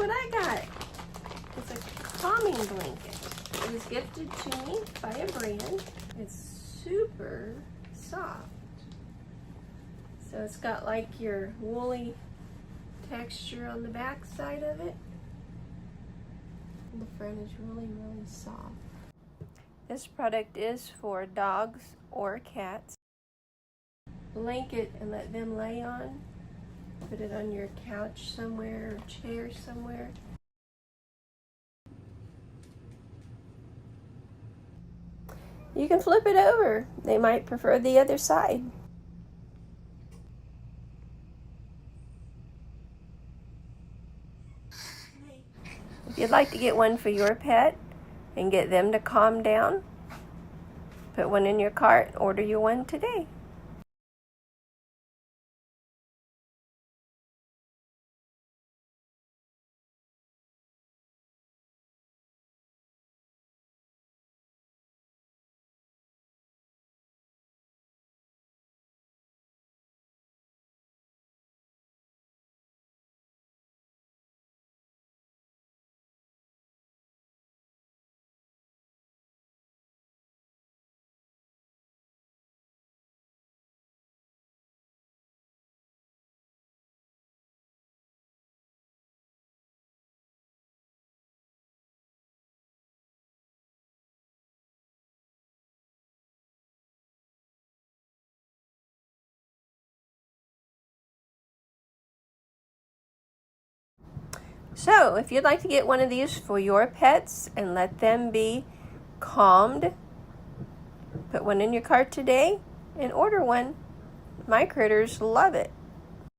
what I got. It's a calming blanket. It was gifted to me by a brand. It's super soft. So it's got like your woolly texture on the back side of it. And the front is really, really soft. This product is for dogs or cats. Blanket and let them lay on. Put it on your couch somewhere or chair somewhere. You can flip it over. They might prefer the other side. If you'd like to get one for your pet and get them to calm down, put one in your cart, order you one today. So, if you'd like to get one of these for your pets and let them be calmed, put one in your cart today and order one. My critters love it.